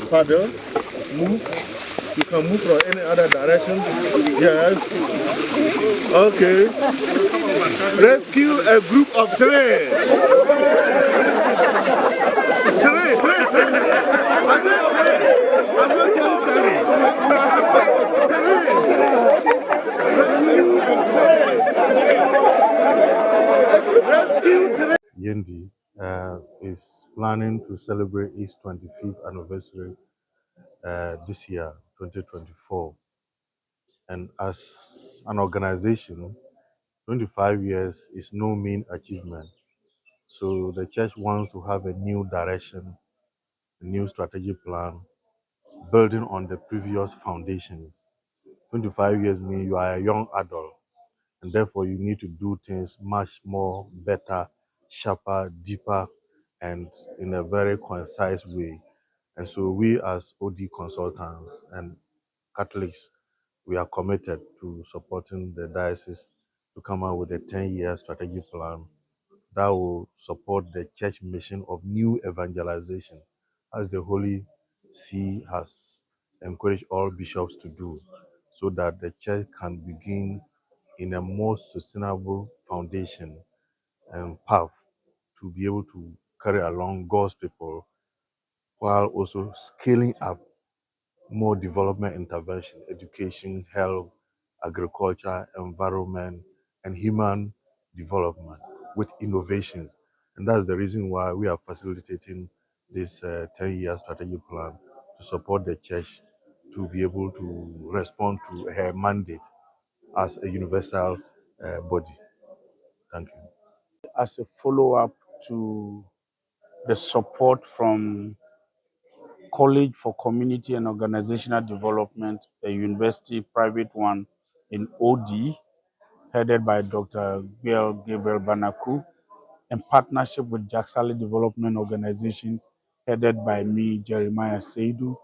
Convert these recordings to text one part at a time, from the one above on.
paddle, move. You can move from any other direction. Yes. Okay. Rescue a group of 3. 3. I said 3. I'm not saying 3. Rescue 3. Yendi is planning to celebrate its 25th anniversary this year, 2024. And as an organization, 25 years is no mean achievement. So the church wants to have a new direction, a new strategic plan, building on the previous foundations. 25 years means you are a young adult, and therefore you need to do things much more better, sharper, deeper, and in a very concise way. And so we as OD consultants and Catholics, we are committed to supporting the diocese to come out with a 10-year strategic plan that will support the church mission of new evangelization, as the Holy See has encouraged all bishops to do, so that the church can begin in a more sustainable foundation and path to be able to carry along God's people while also scaling up more development intervention, education, health, agriculture, environment, and human development with innovations. And that's the reason why we are facilitating this 10-year strategic plan to support the church to be able to respond to her mandate as a universal body. Thank you. As a follow-up to the support from College for Community and Organizational Development, a university private one in OD, headed by Dr. Gabriel Banaku, in partnership with Jaksali Development Organization, headed by me, Jeremiah Seidu.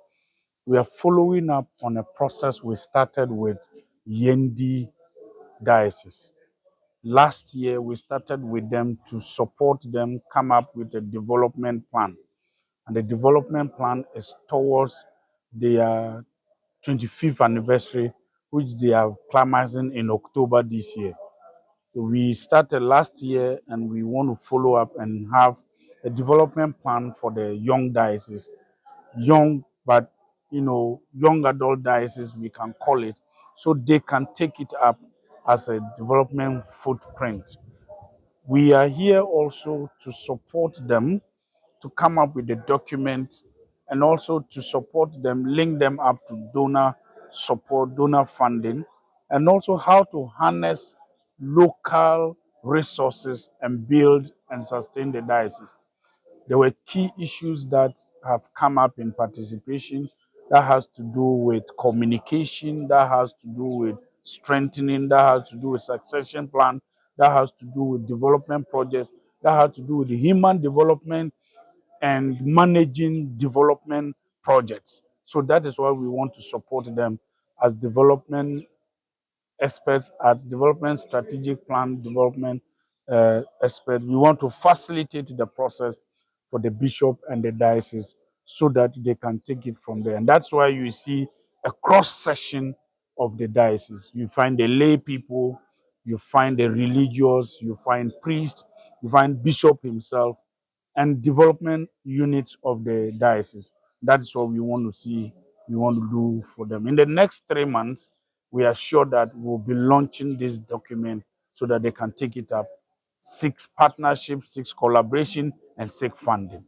We are following up on a process we started with Yendi Diocese. Last year, we started with them to support them come up with a development plan. And the development plan is towards their 25th anniversary, which they are climaxing in October this year. So we started last year and we want to follow up and have a development plan for the young diocese. Young, but young adult diocese, we can call it, so they can take it up as a development footprint. We are here also to support them to come up with a document and also to support them, link them up to donor support, donor funding, and also how to harness local resources and build and sustain the diocese. There were key issues that have come up in participation that has to do with communication, that has to do with strengthening, that has to do with succession plan, that has to do with development projects, that has to do with the human development and managing development projects. So that is why we want to support them as development experts, as development strategic plan development experts. We want to facilitate the process for the bishop and the diocese so that they can take it from there. And that's why you see a cross section of the diocese. You find the lay people, you find the religious, you find priests, you find bishop himself, and development units of the diocese. That is what we want to see, we want to do for them. In the next 3 months, we are sure that we'll be launching this document so that they can take it up, seek partnership, seek collaboration, and seek funding.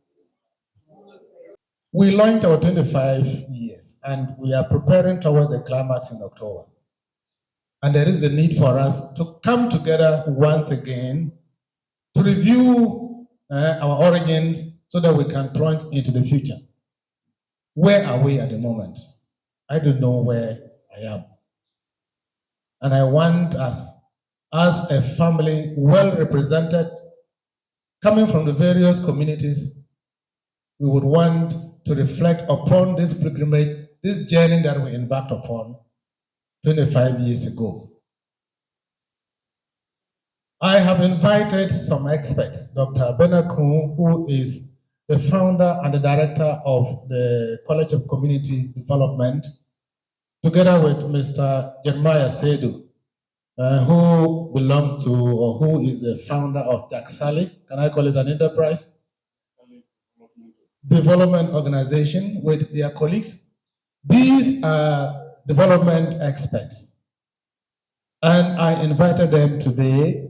We launched our 25 years and we are preparing towards the climax in October. And there is a need for us to come together once again to review our origins so that we can plunge into the future. Where are we at the moment? I don't know where I am. And I want us, as a family well represented, coming from the various communities, we would want to reflect upon this pilgrimage, this journey that we embarked upon 25 years ago. I have invited some experts, Dr. Benaku, who is the founder and the director of the College of Community Development, together with Mr. Jeremiah Sedu, who belongs to or who is a founder of Jaksali. Can I call it an enterprise? Development organization with their colleagues. These are development experts. And I invited them today.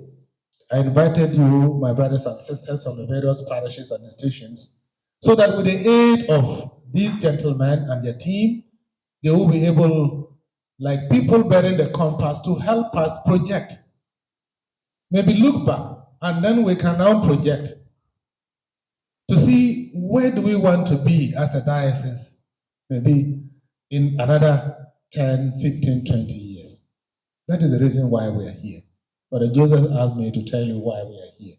I invited you, my brothers and sisters from the various parishes and institutions, so that with the aid of these gentlemen and their team, they will be able, like people bearing the compass, to help us project. Maybe look back, and then we can now project to see where do we want to be as a diocese, maybe in another 10, 15, 20 years. That is the reason why we are here. But Joseph asked me to tell you why we are here.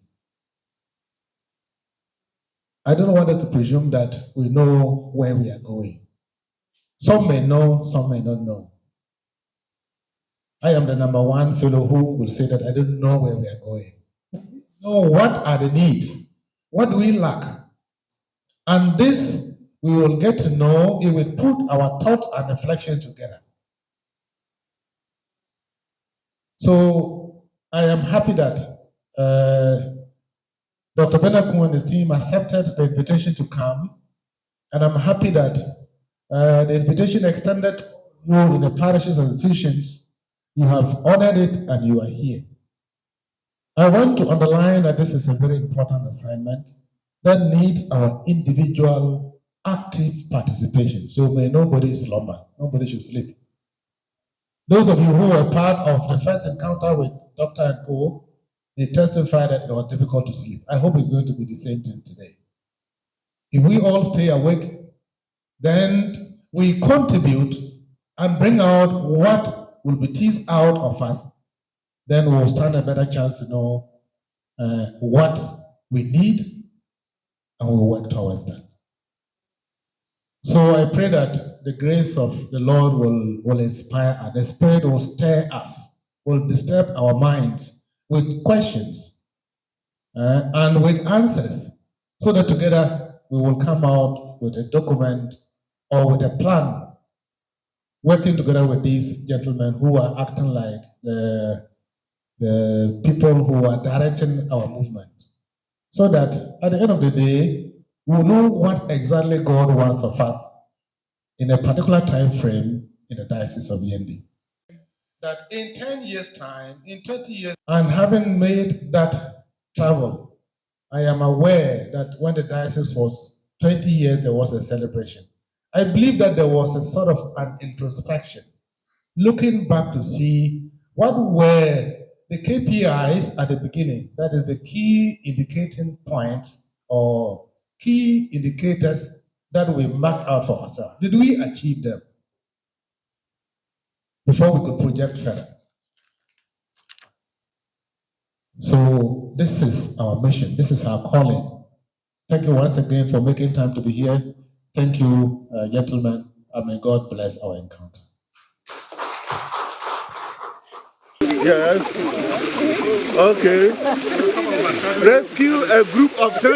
I don't want us to presume that we know where we are going. Some may know, some may not know. I am the number one fellow who will say that I don't know where we are going. No, what are the needs? What do we lack? And this we will get to know if we put our thoughts and reflections together. So I am happy that Dr. Benaku and his team accepted the invitation to come. And I'm happy that the invitation extended you in the parishes and institutions, you have honored it and you are here. I want to underline that this is a very important assignment that needs our individual active participation. So may nobody slumber, nobody should sleep. Those of you who were part of the first encounter with Dr. and Co, they testified that it was difficult to sleep. I hope it's going to be the same thing today. If we all stay awake, then we contribute and bring out what will be teased out of us, then we'll stand a better chance to know what we need and we'll work towards that. So I pray that the grace of the Lord will inspire us, the Spirit will stir us, will disturb our minds with questions and with answers, so that together we will come out with a document or with a plan, working together with these gentlemen who are acting like the people who are directing our movement, so that at the end of the day, we'll know what exactly God wants of us in a particular time frame in the Diocese of Yendi. That in 10 years' time, in 20 years, and having made that travel, I am aware that when the diocese was 20 years, there was a celebration. I believe that there was a sort of an introspection, looking back to see what were the KPIs at the beginning, that is the key indicating points or key indicators that we marked out for ourselves. Did we achieve them before we could project further? So this is our mission. This is our calling. Thank you once again for making time to be here. Thank you, gentlemen, and may God bless our encounter. Yes. Okay. Rescue a group of 3.